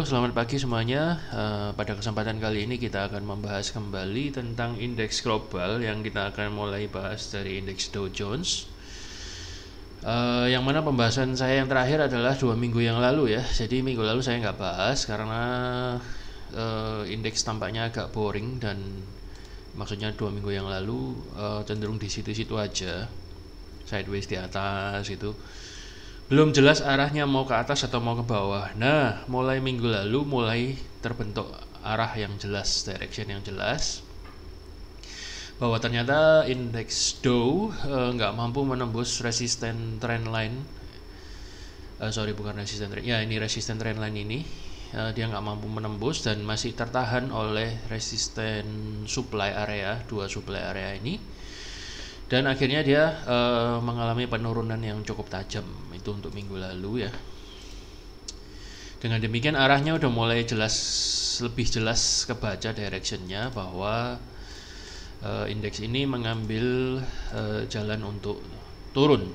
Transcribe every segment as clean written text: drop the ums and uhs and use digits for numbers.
selamat pagi semuanya. Pada kesempatan kali ini kita akan membahas kembali tentang indeks global yang kita akan mulai bahas dari indeks Dow Jones. Yang mana pembahasan saya yang terakhir adalah 2 minggu yang lalu ya. Jadi minggu lalu saya nggak bahas karena indeks tampaknya agak boring dan maksudnya 2 minggu yang lalu cenderung di situ-situ aja, sideways di atas itu. Belum jelas arahnya mau ke atas atau mau ke bawah. Nah, mulai minggu lalu mulai terbentuk arah yang jelas, direction yang jelas, bahwa ternyata indeks Dow nggak mampu menembus resisten trendline. Bukan resisten trend. Ya, ini resisten trendline ini. Dia nggak mampu menembus dan masih tertahan oleh resisten supply area, 2 supply area ini. Dan akhirnya dia mengalami penurunan yang cukup tajam itu untuk minggu lalu ya. Dengan demikian arahnya udah mulai lebih jelas kebaca directionnya bahwa indeks ini mengambil jalan untuk turun.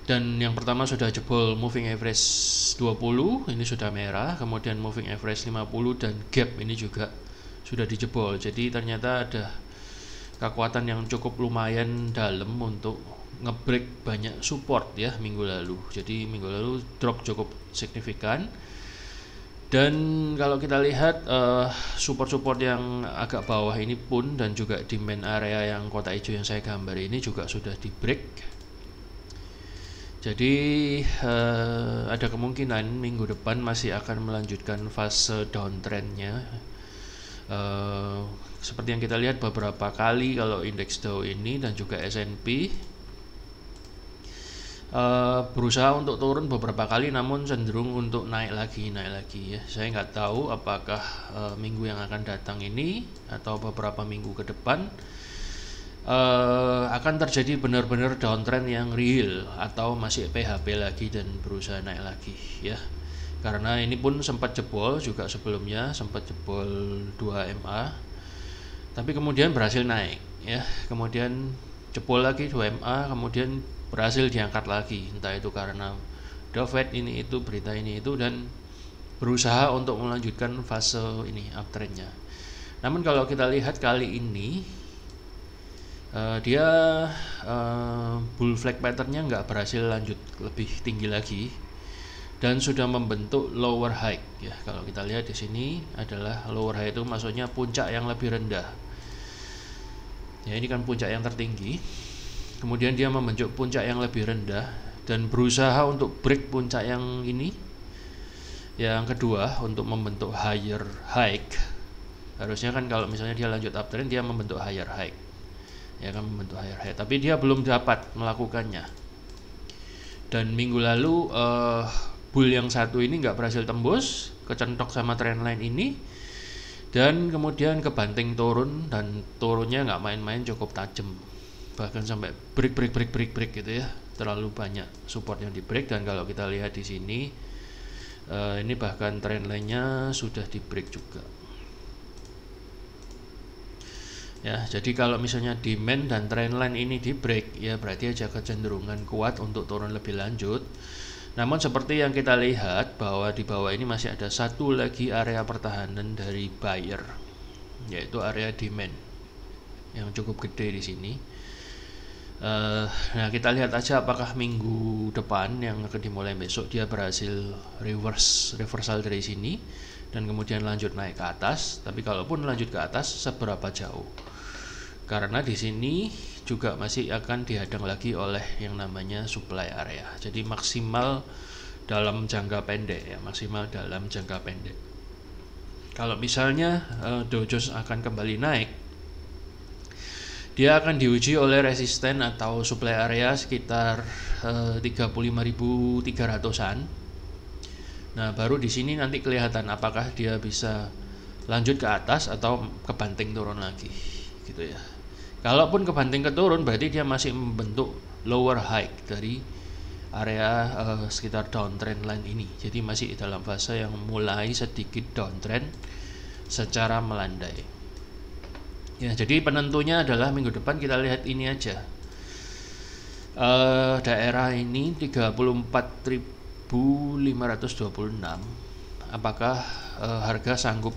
Dan yang pertama sudah jebol moving average 20, ini sudah merah, kemudian moving average 50 dan gap ini juga sudah dijebol. Jadi ternyata ada kekuatan yang cukup lumayan dalam untuk ngebreak banyak support ya minggu lalu. Jadi minggu lalu drop cukup signifikan. Dan kalau kita lihat support-support yang agak bawah ini pun dan juga demand area yang kotak hijau yang saya gambar ini juga sudah di break. Jadi ada kemungkinan minggu depan masih akan melanjutkan fase downtrendnya. Seperti yang kita lihat beberapa kali kalau indeks Dow ini dan juga S&P berusaha untuk turun beberapa kali, namun cenderung untuk naik lagi ya. Saya nggak tahu apakah minggu yang akan datang ini atau beberapa minggu ke depan akan terjadi benar-benar downtrend yang real atau masih PHP lagi dan berusaha naik lagi ya. Karena ini pun sempat jebol juga sebelumnya, sempat jebol 2 MA, tapi kemudian berhasil naik ya. Kemudian jebol lagi 2 MA, kemudian berhasil diangkat lagi, entah itu karena The Fed ini itu, berita ini itu, dan berusaha untuk melanjutkan fase ini uptrendnya. Namun kalau kita lihat kali ini dia bull flag patternnya nggak berhasil lanjut lebih tinggi lagi dan sudah membentuk lower high ya. Kalau kita lihat di sini adalah lower high, itu maksudnya puncak yang lebih rendah ya. Ini kan puncak yang tertinggi, kemudian dia membentuk puncak yang lebih rendah dan berusaha untuk break puncak yang ini yang kedua untuk membentuk higher high. Harusnya kan kalau misalnya dia lanjut uptrend dia membentuk higher high ya, kan membentuk higher high, tapi dia belum dapat melakukannya. Dan minggu lalu bull yang satu ini nggak berhasil tembus, kecentok sama trendline ini, dan kemudian kebanting turun, dan turunnya nggak main-main, cukup tajam, bahkan sampai break gitu ya. Terlalu banyak support yang di break. Dan kalau kita lihat di sini ini bahkan trendline-nya sudah di break juga ya. Jadi kalau misalnya demand dan trendline ini di break ya, berarti aja kecenderungan kuat untuk turun lebih lanjut. Namun seperti yang kita lihat bahwa di bawah ini masih ada satu lagi area pertahanan dari buyer, yaitu area demand yang cukup gede di sini. Nah, kita lihat aja apakah minggu depan yang akan dimulai besok dia berhasil reversal dari sini dan kemudian lanjut naik ke atas. Tapi kalaupun lanjut ke atas, seberapa jauh? Karena di sini juga masih akan dihadang lagi oleh yang namanya supply area. Jadi maksimal dalam jangka pendek ya, maksimal dalam jangka pendek. Kalau misalnya Dow Jones akan kembali naik, dia akan diuji oleh resisten atau supply area sekitar 35.300-an. Nah, baru di sini nanti kelihatan apakah dia bisa lanjut ke atas atau kebanting turun lagi gitu ya. Kalaupun kebanting ke turun, berarti dia masih membentuk lower high dari area sekitar downtrend line ini. Jadi masih dalam fase yang mulai sedikit downtrend secara melandai ya. Jadi penentunya adalah minggu depan kita lihat ini aja, daerah ini 34.526 apakah harga sanggup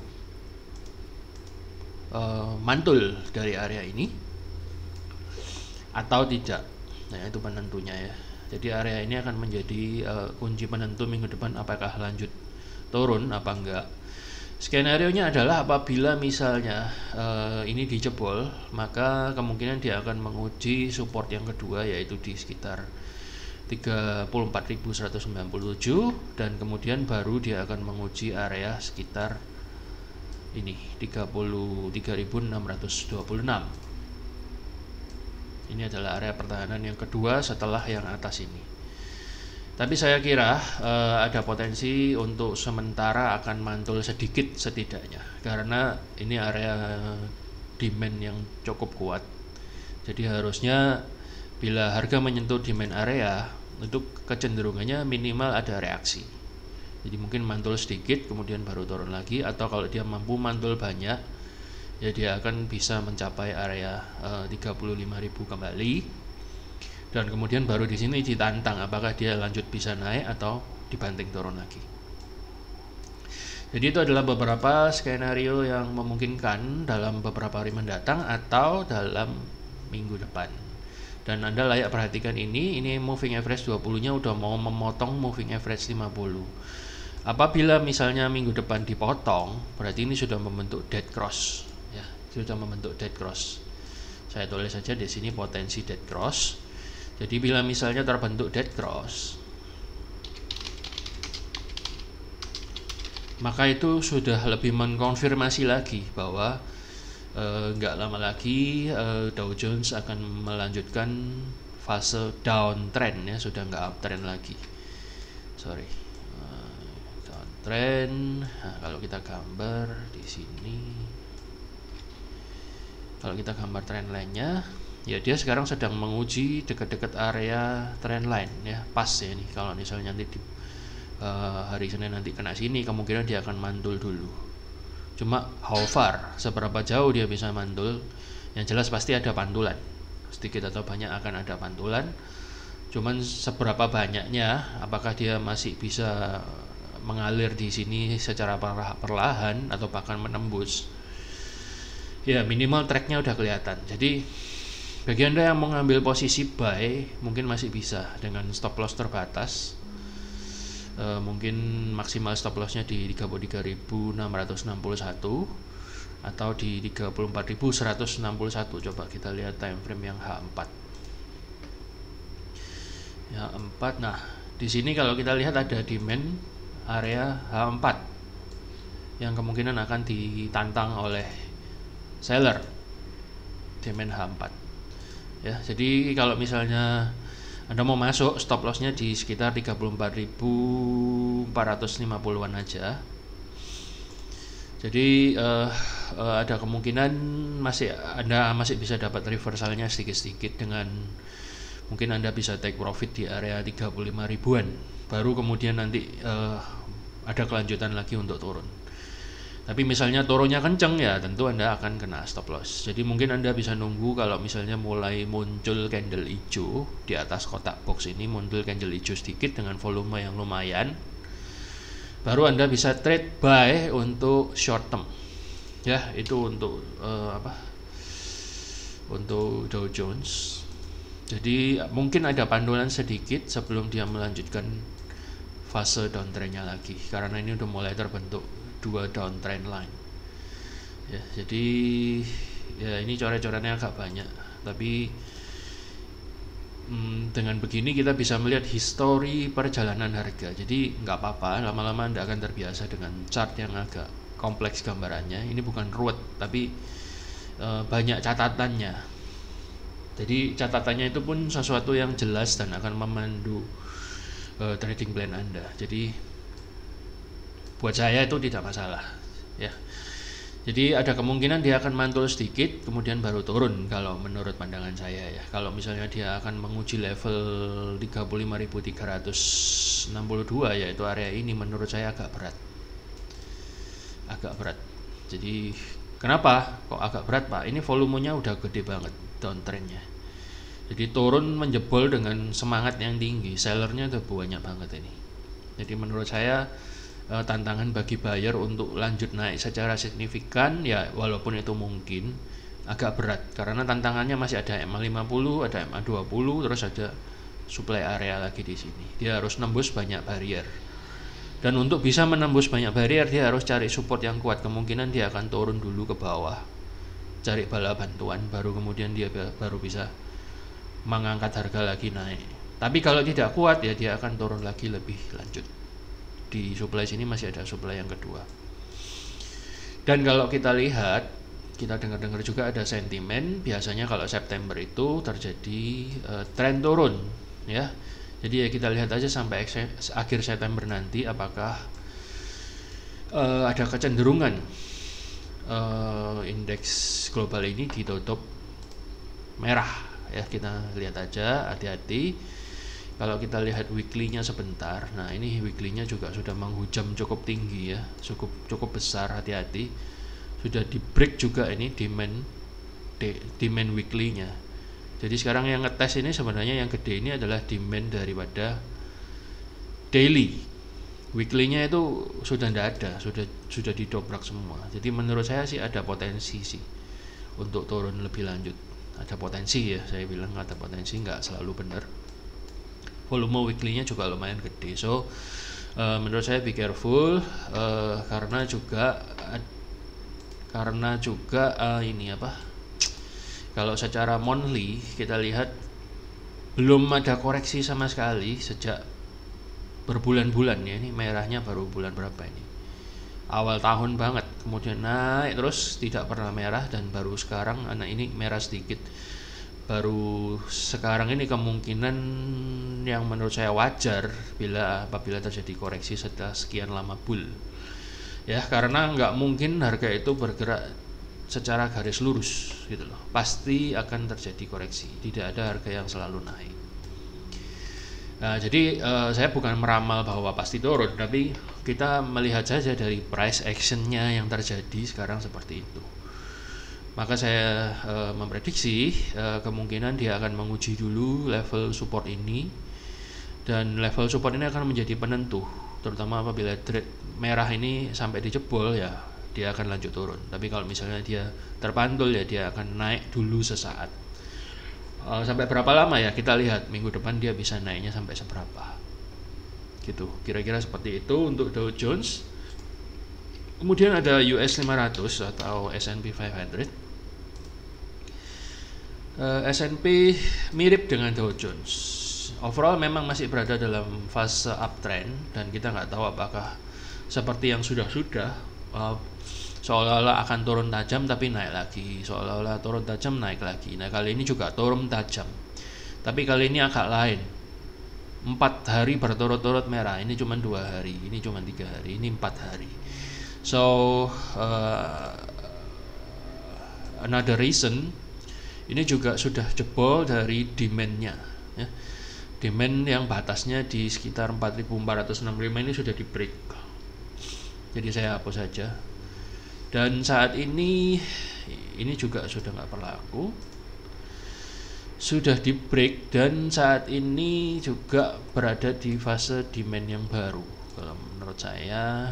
mantul dari area ini atau tidak. Nah, itu penentunya ya. Jadi area ini akan menjadi kunci penentu minggu depan apakah lanjut turun apa enggak. Skenario-nya adalah apabila misalnya ini dijebol, maka kemungkinan dia akan menguji support yang kedua, yaitu di sekitar 34.197, dan kemudian baru dia akan menguji area sekitar ini 33.626. Ini adalah area pertahanan yang kedua setelah yang atas ini. Tapi saya kira ada potensi untuk sementara akan mantul sedikit setidaknya, karena ini area demand yang cukup kuat. Jadi harusnya bila harga menyentuh demand area, untuk kecenderungannya minimal ada reaksi. Jadi mungkin mantul sedikit kemudian baru turun lagi, atau kalau dia mampu mantul banyak, ya dia akan bisa mencapai area 35.000 kembali, dan kemudian baru di sini ditantang apakah dia lanjut bisa naik atau dibanting turun lagi. Jadi itu adalah beberapa skenario yang memungkinkan dalam beberapa hari mendatang atau dalam minggu depan. Dan Anda layak perhatikan ini moving average 20-nya udah mau memotong moving average 50. Apabila misalnya minggu depan dipotong, berarti ini sudah membentuk dead cross ya, sudah membentuk dead cross. Saya tulis saja di sini potensi dead cross. Jadi bila misalnya terbentuk dead cross, maka itu sudah lebih mengkonfirmasi lagi bahwa nggak lama lagi Dow Jones akan melanjutkan fase downtrend ya, sudah nggak uptrend lagi. Downtrend. Nah, kalau kita gambar di sini, kalau kita gambar trendline-nya, ya dia sekarang sedang menguji dekat-dekat area trendline ya, pas ya ini. Kalau misalnya nanti hari Senin nanti kena sini, kemungkinan dia akan mantul dulu. Cuma how far, seberapa jauh dia bisa mantul, yang jelas pasti ada pantulan, sedikit atau banyak akan ada pantulan. Cuman seberapa banyaknya, apakah dia masih bisa mengalir di sini secara perlahan atau bahkan menembus, ya minimal tracknya udah kelihatan. Jadi bagi Anda yang mau ngambil posisi buy, mungkin masih bisa dengan stop loss terbatas. Mungkin maksimal stop lossnya di 33.661 atau di 34.161. Coba kita lihat time frame yang H4. Ya, H4. Nah, di sini kalau kita lihat ada demand area H4 yang kemungkinan akan ditantang oleh seller, demand H4. Ya, jadi kalau misalnya Anda mau masuk, stop lossnya di sekitar 34.450-an aja. Jadi ada kemungkinan Anda masih bisa dapat reversalnya sedikit-sedikit, dengan mungkin Anda bisa take profit di area 35 ribuan. Baru kemudian nanti ada kelanjutan lagi untuk turun. Tapi misalnya turunnya kenceng, ya tentu Anda akan kena stop loss. Jadi mungkin Anda bisa nunggu kalau misalnya mulai muncul candle hijau di atas kotak box ini, muncul candle hijau sedikit dengan volume yang lumayan, baru Anda bisa trade buy untuk short term. Ya, itu untuk untuk Dow Jones. Jadi mungkin ada pantulan sedikit sebelum dia melanjutkan fase downtrendnya lagi, karena ini udah mulai terbentuk dua downtrend line ya. Jadi ya ini coret-coretnya agak banyak, tapi dengan begini kita bisa melihat histori perjalanan harga. Jadi nggak apa-apa, lama-lama Anda akan terbiasa dengan chart yang agak kompleks gambarannya. Ini bukan ruwet, tapi banyak catatannya. Jadi catatannya itu pun sesuatu yang jelas dan akan memandu trading plan Anda. Jadi buat saya itu tidak masalah ya. Jadi ada kemungkinan dia akan mantul sedikit kemudian baru turun kalau menurut pandangan saya ya. Kalau misalnya dia akan menguji level 35.362, yaitu area ini, menurut saya agak berat. Jadi kenapa kok agak berat, Pak? Ini volumenya udah gede banget downtrendnya. Jadi turun menjebol dengan semangat yang tinggi, sellernya udah banyak banget ini. Jadi menurut saya tantangan bagi buyer untuk lanjut naik secara signifikan ya, walaupun itu mungkin agak berat karena tantangannya masih ada MA50, ada MA20, terus ada supply area lagi di sini. Dia harus nembus banyak barrier. Dan untuk bisa menembus banyak barrier dia harus cari support yang kuat. Kemungkinan dia akan turun dulu ke bawah, cari bala bantuan, baru kemudian dia baru bisa mengangkat harga lagi naik. Tapi kalau tidak kuat ya dia akan turun lagi lebih lanjut. Di supply sini masih ada supply yang kedua. Dan kalau kita lihat, kita dengar-dengar juga ada sentimen. Biasanya kalau September itu terjadi tren turun, ya. Jadi ya kita lihat aja sampai akhir September nanti apakah ada kecenderungan indeks global ini ditutup merah, ya. Kita lihat aja, hati-hati. Kalau kita lihat weekly-nya sebentar, nah ini weekly-nya juga sudah menghujam cukup tinggi ya, cukup besar, hati-hati. Sudah di break juga ini demand weekly-nya. Jadi sekarang yang ngetes ini sebenarnya yang gede ini adalah demand daripada daily. Weekly-nya itu sudah tidak ada, sudah didobrak semua. Jadi menurut saya sih ada potensi sih untuk turun lebih lanjut. Ada potensi ya, saya bilang ada potensi, nggak selalu benar. Volume weekly-nya juga lumayan gede, so menurut saya be careful, karena juga ini apa, kalau secara monthly kita lihat belum ada koreksi sama sekali sejak berbulan-bulan ya. Ini merahnya baru bulan berapa ini, awal tahun banget, kemudian naik terus tidak pernah merah, dan baru sekarang anak ini merah sedikit. Baru sekarang ini kemungkinan yang menurut saya wajar apabila terjadi koreksi setelah sekian lama bull ya, karena nggak mungkin harga itu bergerak secara garis lurus gitu loh, pasti akan terjadi koreksi, tidak ada harga yang selalu naik. Nah, jadi saya bukan meramal bahwa pasti turun, tapi kita melihat saja dari price actionnya yang terjadi sekarang seperti itu. Maka saya memprediksi kemungkinan dia akan menguji dulu level support ini, dan level support ini akan menjadi penentu, terutama apabila trade merah ini sampai dijebol ya dia akan lanjut turun. Tapi kalau misalnya dia terpantul ya dia akan naik dulu sesaat. Sampai berapa lama ya kita lihat, minggu depan dia bisa naiknya sampai seberapa gitu, kira-kira seperti itu untuk Dow Jones. Kemudian ada US 500 atau S&P 500. S&P mirip dengan Dow Jones. Overall memang masih berada dalam fase uptrend, dan kita nggak tahu apakah seperti yang sudah-sudah seolah-olah akan turun tajam tapi naik lagi, seolah-olah turun tajam naik lagi. Nah kali ini juga turun tajam, tapi kali ini agak lain. 4 hari berturut-turut merah, ini cuma 2 hari, ini cuma 3 hari, ini 4 hari. So another reason, ini juga sudah jebol dari demand-nya ya. Demand yang batasnya di sekitar 4.465 ini sudah di break. Jadi saya hapus saja. Dan saat ini juga sudah nggak berlaku, sudah di break, dan saat ini juga berada di fase demand yang baru kalau menurut saya.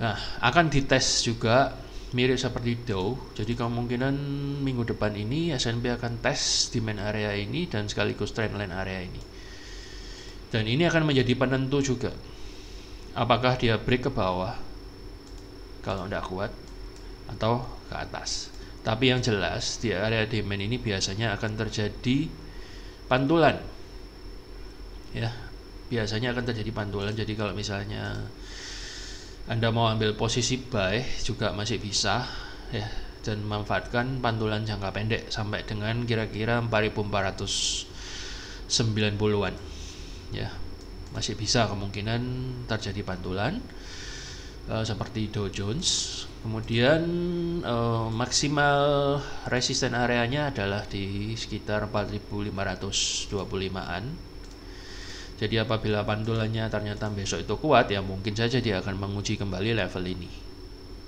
Nah, akan dites juga mirip seperti Dow. Jadi kemungkinan minggu depan ini S&P akan tes demand area ini dan sekaligus trendline area ini. Dan ini akan menjadi penentu juga, apakah dia break ke bawah kalau tidak kuat atau ke atas. Tapi yang jelas di area demand ini biasanya akan terjadi pantulan ya, biasanya akan terjadi pantulan. Jadi kalau misalnya Anda mau ambil posisi buy juga masih bisa ya, dan memanfaatkan pantulan jangka pendek sampai dengan kira-kira 4.490-an ya, masih bisa kemungkinan terjadi pantulan seperti Dow Jones. Kemudian maksimal resisten areanya adalah di sekitar 4.525-an. Jadi apabila pantulannya ternyata besok itu kuat, ya mungkin saja dia akan menguji kembali level ini.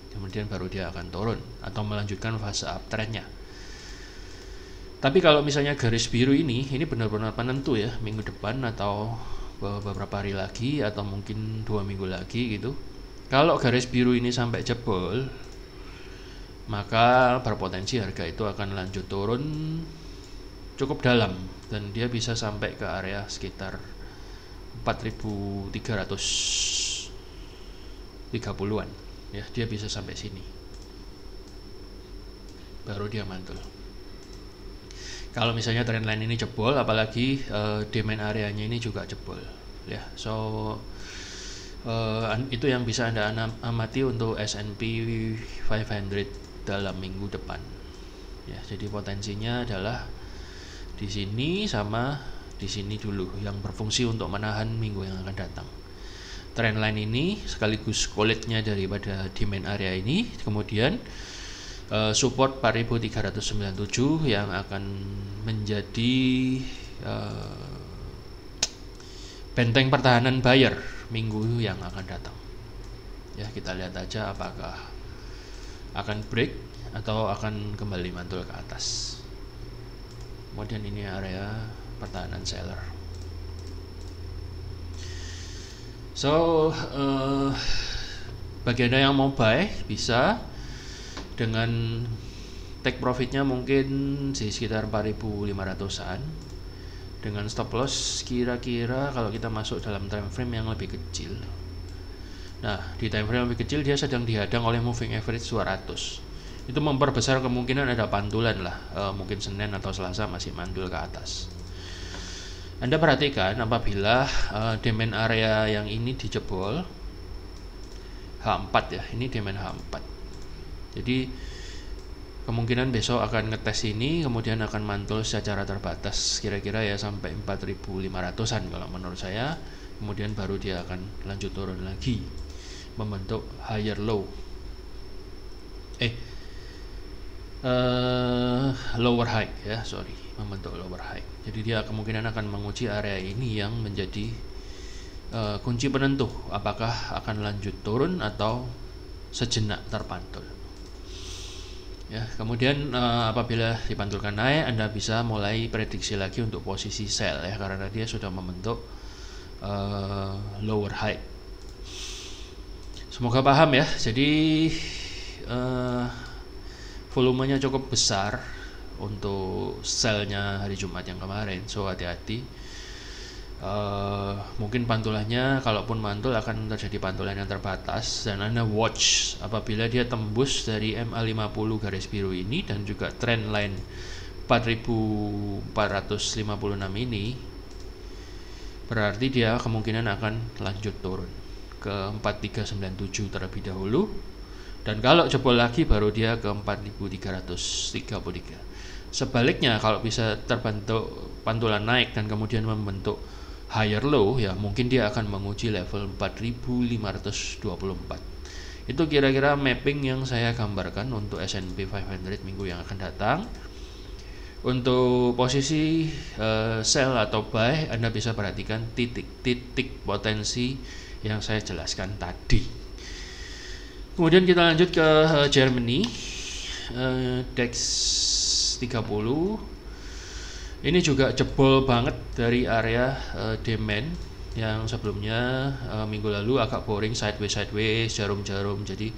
Kemudian baru dia akan turun atau melanjutkan fase uptrendnya. Tapi kalau misalnya garis biru ini benar-benar penentu ya, minggu depan atau beberapa hari lagi atau mungkin 2 minggu lagi gitu. Kalau garis biru ini sampai jebol, maka berpotensi harga itu akan lanjut turun cukup dalam dan dia bisa sampai ke area sekitar 4.330-an ya, dia bisa sampai sini baru dia mantul. Kalau misalnya trendline ini jebol, apalagi demand areanya ini juga jebol ya, so itu yang bisa Anda amati untuk S&P 500 dalam minggu depan ya. Jadi potensinya adalah di sini sama di sini dulu yang berfungsi untuk menahan minggu yang akan datang. Trendline ini sekaligus kulitnya daripada demand area ini, kemudian support 4.397 yang akan menjadi benteng pertahanan buyer minggu yang akan datang ya. Kita lihat aja apakah akan break atau akan kembali mantul ke atas. Kemudian ini area pertahanan seller. So bagi Anda yang mau buy bisa dengan take profitnya mungkin di sekitar 4.500-an dengan stop loss kira-kira kalau kita masuk dalam time frame yang lebih kecil. Nah, di time frame yang lebih kecil dia sedang dihadang oleh moving average 200. Itu memperbesar kemungkinan ada pantulan lah, mungkin Senin atau Selasa masih mantul ke atas. Anda perhatikan apabila demand area yang ini dijebol H4 ya, ini demand H4. Jadi kemungkinan besok akan ngetes ini, kemudian akan mantul secara terbatas kira-kira ya sampai 4.500-an kalau menurut saya. Kemudian baru dia akan lanjut turun lagi membentuk higher low, lower high ya, membentuk lower high. Jadi dia kemungkinan akan menguji area ini yang menjadi kunci penentu apakah akan lanjut turun atau sejenak terpantul. Ya, kemudian apabila dipantulkan naik, Anda bisa mulai prediksi lagi untuk posisi sell ya, karena dia sudah membentuk lower high. Semoga paham ya. Jadi volumenya cukup besar untuk sellnya hari Jumat yang kemarin, so hati-hati. Mungkin pantulannya kalaupun mantul akan terjadi pantulan yang terbatas, dan Anda watch apabila dia tembus dari MA50 garis biru ini dan juga trendline 4.456 ini, berarti dia kemungkinan akan lanjut turun ke 4.397 terlebih dahulu, dan kalau jebol lagi baru dia ke 4.333. Sebaliknya kalau bisa terbentuk pantulan naik dan kemudian membentuk higher low ya, mungkin dia akan menguji level 4.524. Itu kira-kira mapping yang saya gambarkan untuk S&P 500 minggu yang akan datang. Untuk posisi sell atau buy, Anda bisa perhatikan titik-titik potensi yang saya jelaskan tadi. Kemudian kita lanjut ke Germany, DAX 30. Ini juga jebol banget dari area demand yang sebelumnya minggu lalu agak boring, sideways, jarum-jarum, jadi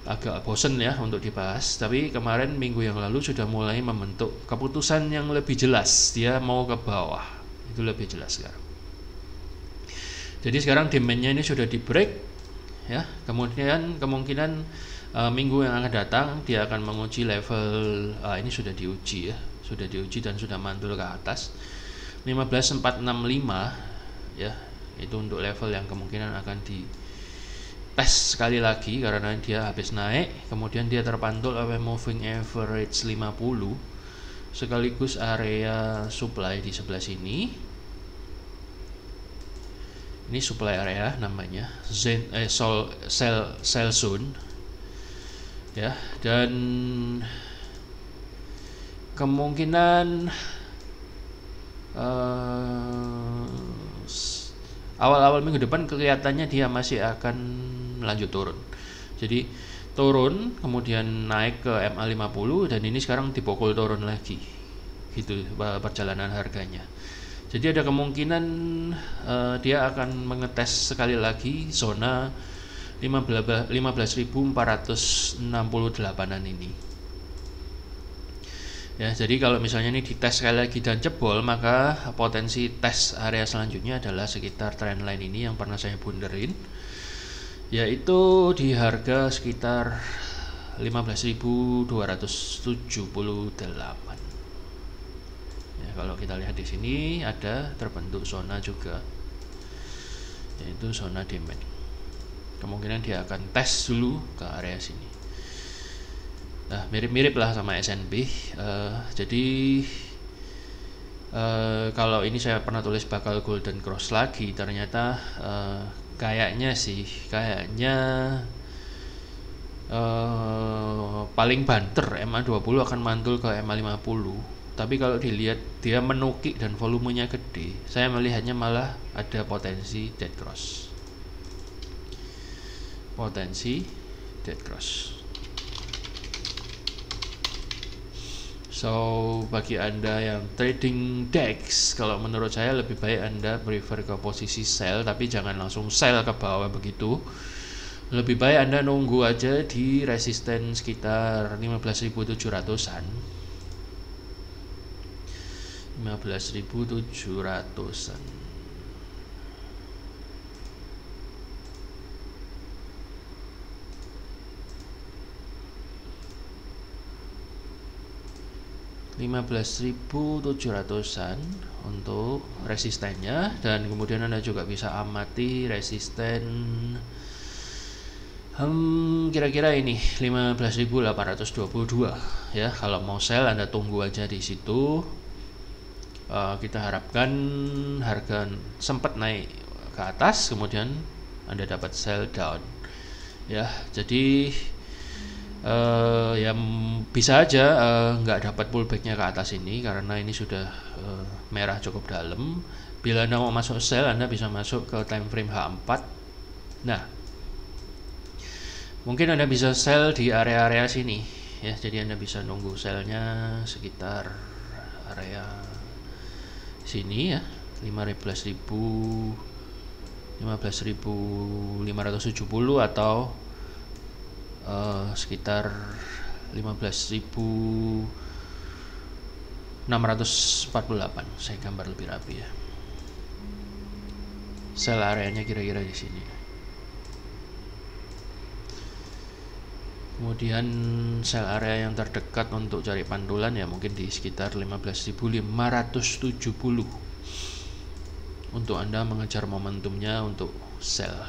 agak bosen ya untuk dibahas. Tapi kemarin minggu yang lalu sudah mulai membentuk keputusan yang lebih jelas, dia mau ke bawah, itu lebih jelas sekarang. Jadi sekarang demandnya ini sudah di break ya, kemudian kemungkinan minggu yang akan datang dia akan menguji level ini sudah diuji dan sudah mantul ke atas 15.465 ya. Itu untuk level yang kemungkinan akan di tes sekali lagi karena dia habis naik, kemudian dia terpantul oleh moving average 50 sekaligus area supply di sebelah sini. Ini supply area namanya sell zone ya, dan kemungkinan awal-awal minggu depan kelihatannya dia masih akan lanjut turun. Jadi turun kemudian naik ke MA50 dan ini sekarang dipukul turun lagi gitu perjalanan harganya. Jadi ada kemungkinan dia akan mengetes sekali lagi zona 15.468an ini. Ya, jadi kalau misalnya ini dites sekali lagi dan jebol, maka potensi tes area selanjutnya adalah sekitar trendline ini yang pernah saya bunderin, yaitu di harga sekitar 15.278. Ya, kalau kita lihat di sini ada terbentuk zona juga, yaitu zona demand. Kemungkinan dia akan tes dulu ke area sini. Nah, mirip-mirip lah sama S&P. Jadi kalau ini saya pernah tulis bakal golden cross lagi, ternyata kayaknya paling banter MA20 akan mantul ke MA50. Tapi kalau dilihat dia menukik dan volumenya gede, saya melihatnya malah ada potensi dead cross. So, bagi Anda yang trading DEX, kalau menurut saya lebih baik Anda prefer ke posisi sell, tapi jangan langsung sell ke bawah begitu. Lebih baik Anda nunggu aja di resisten sekitar 15.700-an. 15.700-an. $15.700-an untuk resistennya, dan kemudian Anda juga bisa amati resisten kira-kira ini 15.822 ya. Kalau mau sell Anda tunggu aja di situ. Kita harapkan harga sempat naik ke atas, kemudian Anda dapat sell down ya. Jadi ya bisa aja nggak dapat pullbacknya ke atas ini karena ini sudah merah cukup dalam. Bila Anda mau masuk sell, Anda bisa masuk ke time frame H4. Nah, mungkin Anda bisa sell di area-area sini ya. Jadi Anda bisa nunggu sellnya sekitar area sini ya, 15.570 atau sekitar 15.648. Saya gambar lebih rapi ya. Sell areanya kira-kira di sini. Kemudian sell area yang terdekat untuk cari pantulan ya mungkin di sekitar 15.570 untuk Anda mengejar momentumnya untuk sell.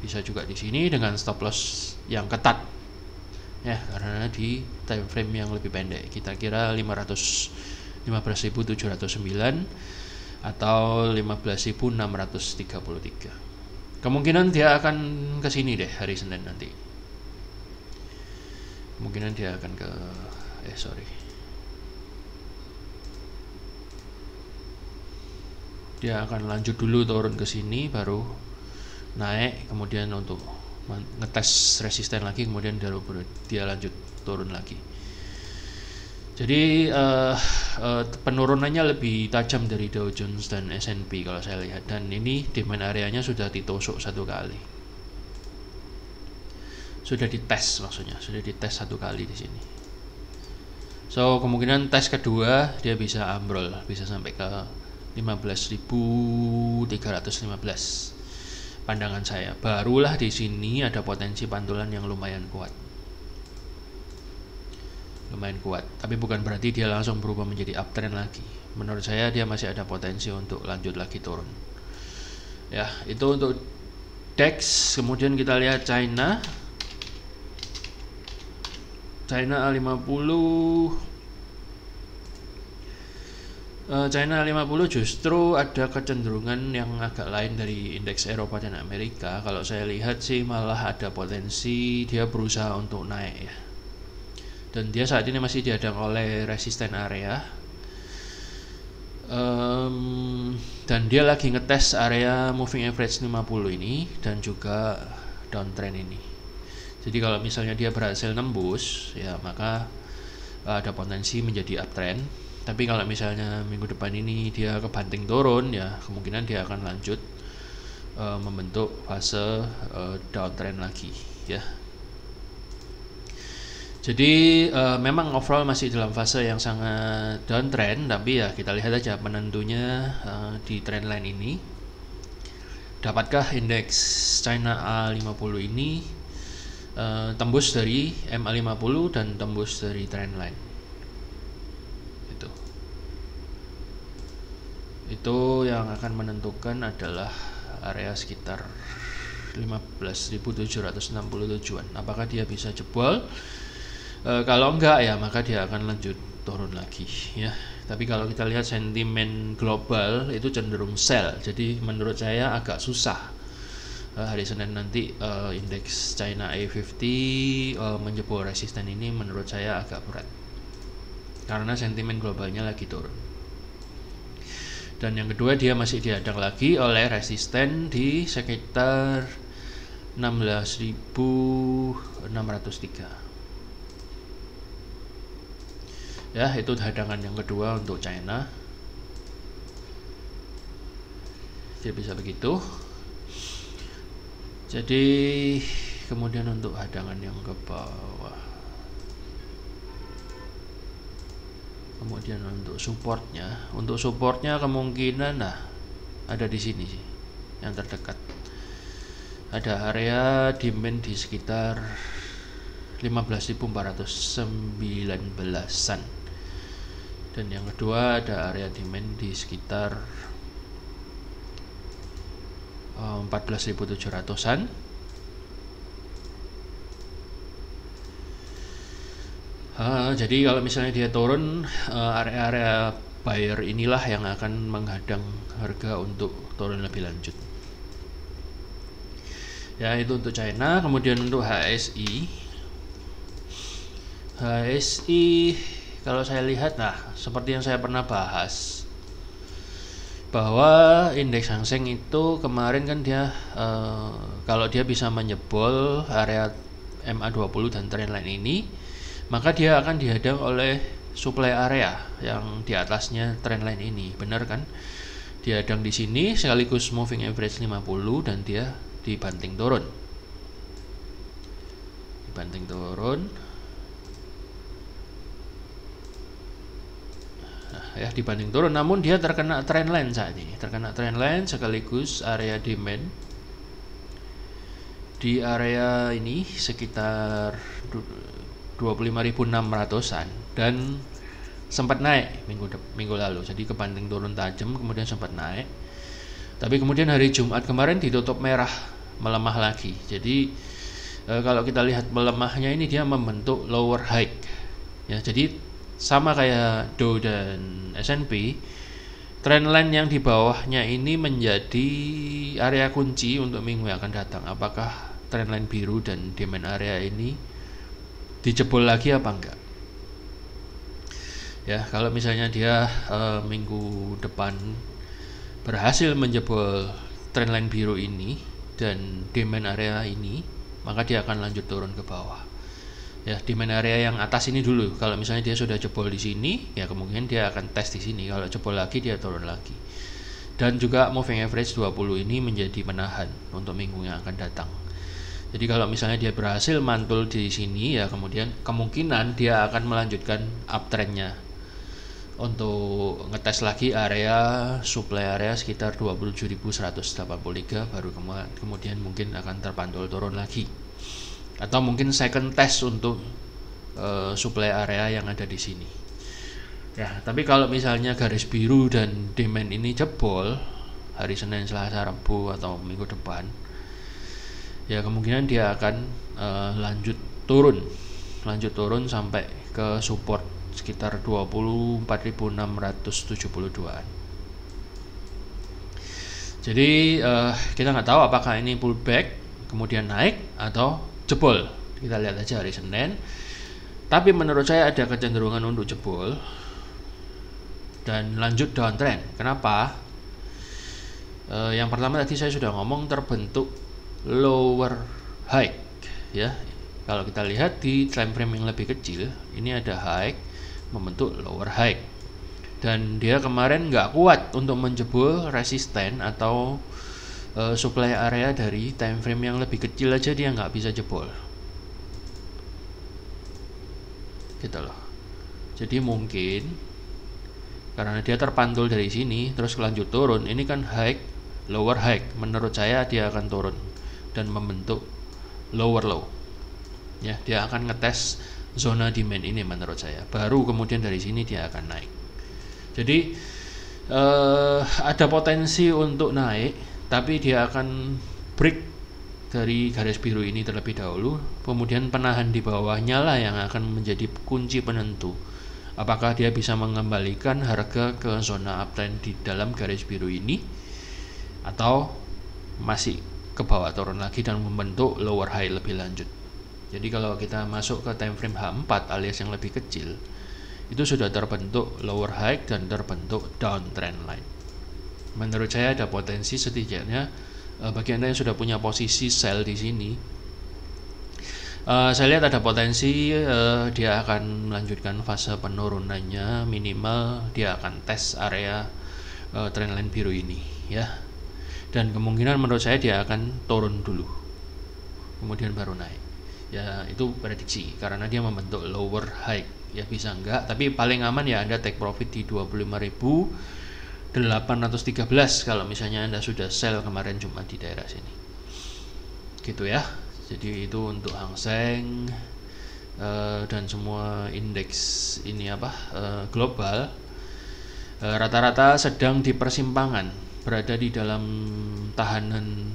Bisa juga di sini dengan stop loss yang ketat ya, karena di time frame yang lebih pendek, kita kira 15.709 atau 15.633. Kemungkinan dia akan ke sini deh hari Senin nanti. Kemungkinan dia akan ke dia akan lanjut dulu turun ke sini baru naik, kemudian untuk ngetes resisten lagi, kemudian dia lanjut turun lagi. Jadi penurunannya lebih tajam dari Dow Jones dan S&P kalau saya lihat, dan ini demand areanya sudah ditusuk satu kali, sudah dites satu kali di sini. So kemungkinan tes kedua dia bisa ambrol, bisa sampai ke 15.315. Pandangan saya, barulah di sini ada potensi pantulan yang lumayan kuat. Tapi bukan berarti dia langsung berubah menjadi uptrend lagi. Menurut saya dia masih ada potensi untuk lanjut lagi turun. Ya, itu untuk DEX. Kemudian kita lihat China A50. China 50 justru ada kecenderungan yang agak lain dari indeks Eropa dan Amerika. Kalau saya lihat sih malah ada potensi dia berusaha untuk naik ya. Dan dia saat ini masih dihadang oleh resisten area. Dan dia lagi ngetes area moving average 50 ini dan juga downtrend ini. Jadi kalau misalnya dia berhasil nembus ya, maka ada potensi menjadi uptrend. Tapi kalau misalnya minggu depan ini dia kebanting turun, ya kemungkinan dia akan lanjut membentuk fase downtrend lagi ya. Jadi memang overall masih dalam fase yang sangat downtrend, tapi ya kita lihat aja penentunya di trendline ini. Dapatkah indeks China A50 ini tembus dari MA50 dan tembus dari trendline? Itu yang akan menentukan adalah area sekitar 15.767-an. Apakah dia bisa jebol? Kalau enggak ya maka dia akan lanjut turun lagi ya. Tapi kalau kita lihat sentimen global itu cenderung sell, jadi menurut saya agak susah hari Senin nanti indeks China A50 menjebol resisten ini. Menurut saya agak berat karena sentimen globalnya lagi turun. Dan yang kedua, dia masih dihadang lagi oleh resisten di sekitar 16.603. Ya, itu hadangan yang kedua untuk China. Jadi bisa begitu. Jadi kemudian untuk hadangan yang ke bawah, kemudian untuk supportnya kemungkinan ada di sini sih yang terdekat. Ada area demand di sekitar 15.419-an. Dan yang kedua ada area demand di sekitar 14.700-an. Jadi kalau misalnya dia turun, area-area buyer inilah yang akan menghadang harga untuk turun lebih lanjut. Ya, itu untuk China. Kemudian untuk HSI kalau saya lihat, seperti yang saya pernah bahas, bahwa indeks Hang Seng itu kemarin kan dia kalau dia bisa menjebol area MA20 dan trendline ini, maka dia akan dihadang oleh supply area yang di atasnya trendline ini. Benar kan? Dihadang di sini sekaligus moving average 50 dan dia dibanting turun. Dibanting turun, namun dia terkena trendline saat ini. Terkena trendline sekaligus area demand di area ini sekitar 25.600-an dan sempat naik minggu lalu. Jadi kebanting turun tajam, kemudian sempat naik. Tapi kemudian hari Jumat kemarin ditutup merah, melemah lagi. Jadi kalau kita lihat melemahnya ini, dia membentuk lower high. Ya, jadi sama kayak Dow dan S&P, trendline yang di bawahnya ini menjadi area kunci untuk minggu yang akan datang. Apakah trendline biru dan demand area ini dijebol lagi apa enggak? Ya, kalau misalnya dia minggu depan berhasil menjebol trendline biru ini dan demand area ini, maka dia akan lanjut turun ke bawah. Ya, demand area yang atas ini dulu. Kalau misalnya dia sudah jebol di sini, ya kemungkinan dia akan tes di sini. Kalau jebol lagi, dia turun lagi. Dan juga moving average 20 ini menjadi menahan untuk minggu yang akan datang. Jadi kalau misalnya dia berhasil mantul di sini, ya kemudian kemungkinan dia akan melanjutkan uptrendnya untuk ngetes lagi area supply area sekitar 27.183, baru kemudian mungkin akan terpantul turun lagi. Atau mungkin second test untuk supply area yang ada di sini. Ya, tapi kalau misalnya garis biru dan demand ini jebol hari Senin, Selasa, Rabu atau minggu depan, ya kemungkinan dia akan lanjut turun sampai ke support sekitar 24.672-an. Jadi kita nggak tahu apakah ini pullback kemudian naik atau jebol. Kita lihat aja hari Senin. Tapi menurut saya ada kecenderungan untuk jebol dan lanjut downtrend. Kenapa? Yang pertama tadi saya sudah ngomong, terbentuk lower high ya. Kalau kita lihat di time frame yang lebih kecil, ini ada high membentuk lower high. dan dia kemarin nggak kuat untuk menjebol resisten atau supply area dari time frame yang lebih kecil aja dia nggak bisa jebol gitu loh. Jadi mungkin karena dia terpantul dari sini terus lanjut turun, ini kan high lower high, menurut saya dia akan turun dan membentuk lower low ya. Dia akan ngetes zona demand ini menurut saya, baru kemudian dari sini dia akan naik. Jadi ada potensi untuk naik, tapi dia akan break dari garis biru ini terlebih dahulu, kemudian penahan di bawahnya lah yang akan menjadi kunci penentu apakah dia bisa mengembalikan harga ke zona uptrend di dalam garis biru ini atau masih ke bawah turun lagi dan membentuk lower high lebih lanjut. Jadi kalau kita masuk ke time frame H4 alias yang lebih kecil, itu sudah terbentuk lower high dan terbentuk downtrend line. Menurut saya ada potensi setidaknya bagi Anda yang sudah punya posisi sell di sini, saya lihat ada potensi dia akan melanjutkan fase penurunannya, minimal dia akan tes area trendline biru ini ya. Dan kemungkinan menurut saya dia akan turun dulu, kemudian baru naik. Ya itu prediksi karena dia membentuk lower high ya, bisa enggak, tapi paling aman ya Anda take profit di 25.813 kalau misalnya Anda sudah sell kemarin cuma di daerah sini gitu ya. Jadi itu untuk Hang Seng dan semua indeks ini global rata-rata sedang di persimpangan, berada di dalam tahanan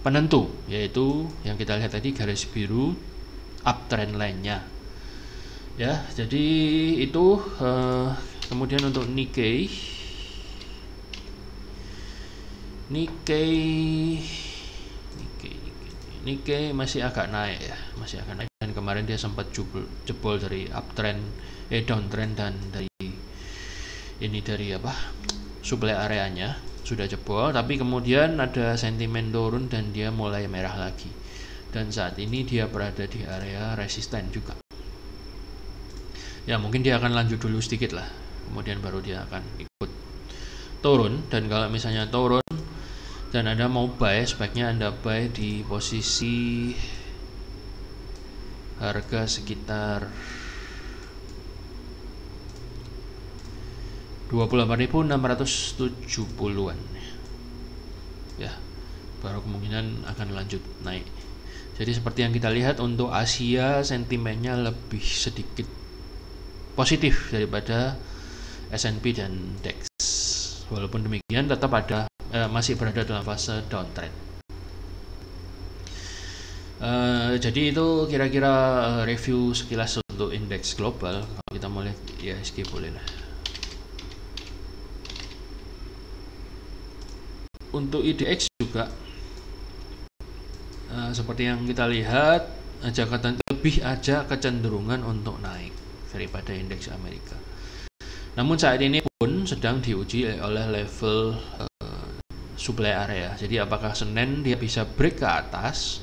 penentu, yaitu yang kita lihat tadi garis biru uptrend line-nya ya. Jadi itu kemudian untuk Nikkei masih agak naik ya, masih agak naik, dan kemarin dia sempat jebol dari uptrend downtrend, dan dari supply areanya sudah jebol, tapi kemudian ada sentimen turun dan dia mulai merah lagi, dan saat ini dia berada di area resisten juga ya. Mungkin dia akan lanjut dulu sedikit lah, kemudian baru dia akan ikut turun. Dan kalau misalnya turun dan Anda mau buy, sebaiknya Anda buy di posisi harga sekitar 28.670-an ya, baru kemungkinan akan lanjut naik. Jadi seperti yang kita lihat untuk Asia, sentimennya lebih sedikit positif daripada S&P dan DAX. Walaupun demikian tetap ada masih berada dalam fase downtrend. Jadi itu kira-kira review sekilas untuk indeks global. Kalau kita mau lihat IHSG boleh lah. Untuk IDX juga seperti yang kita lihat, lebih aja kecenderungan untuk naik daripada indeks Amerika. Namun saat ini pun sedang diuji oleh level supply area. Jadi apakah Senin dia bisa break ke atas?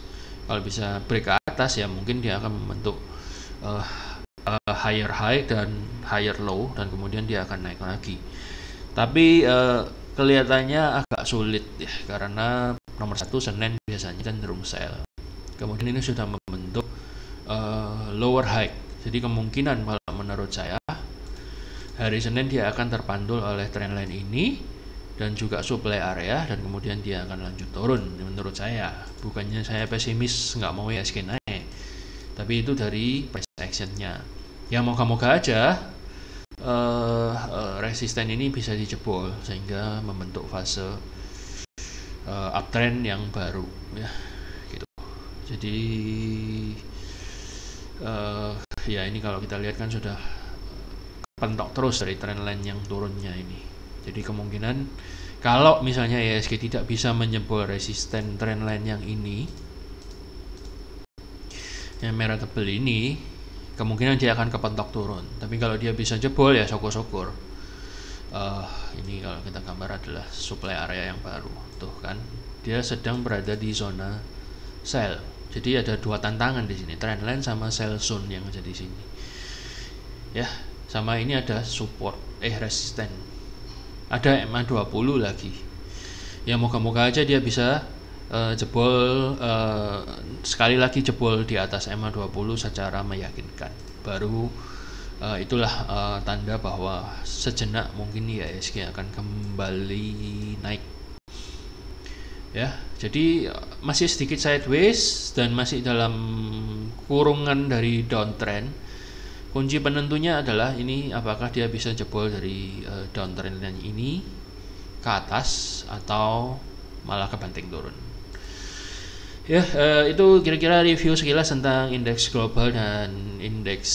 Kalau bisa break ke atas ya mungkin dia akan membentuk higher high dan higher low, dan kemudian dia akan naik lagi. Tapi kelihatannya agak sulit ya, karena nomor satu Senin biasanya cenderung sell. Kemudian ini sudah membentuk lower high. Jadi kemungkinan kalau menurut saya hari Senin dia akan terpantul oleh trendline ini dan juga supply area, dan kemudian dia akan lanjut turun. Menurut saya, bukannya saya pesimis nggak mau IHSG naik, tapi itu dari price actionnya. Ya moga-moga aja resisten ini bisa dijebol sehingga membentuk fase uptrend yang baru ya gitu. Jadi ya ini kalau kita lihat kan sudah pentok terus dari trendline yang turunnya ini. Jadi kemungkinan kalau misalnya IHSG tidak bisa menjebol resisten trendline yang ini, yang merah tebel ini, kemungkinan dia akan kepentok turun. Tapi kalau dia bisa jebol ya syukur-syukur. Ini kalau kita gambar adalah supply area yang baru. Tuh kan, dia sedang berada di zona sell. Jadi ada dua tantangan di sini, trendline sama sell zone yang ada di sini. Ya, sama ini ada support resisten, ada MA20 lagi ya. Moga-moga aja dia bisa jebol, sekali lagi jebol di atas MA20 secara meyakinkan. Baru itulah tanda bahwa sejenak mungkin IHSG akan kembali naik ya. Jadi masih sedikit sideways dan masih dalam kurungan dari downtrend. Kunci penentunya adalah ini, apakah dia bisa jebol dari downtrend ini ke atas atau malah kebanting turun ya. Itu kira-kira review sekilas tentang indeks global dan indeks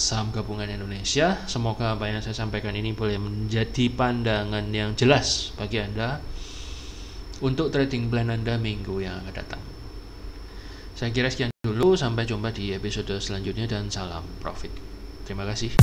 saham gabungan Indonesia. Semoga apa yang saya sampaikan ini boleh menjadi pandangan yang jelas bagi Anda untuk trading plan Anda minggu yang akan datang. Saya kira sekian dulu, sampai jumpa di episode selanjutnya dan salam profit. Terima kasih.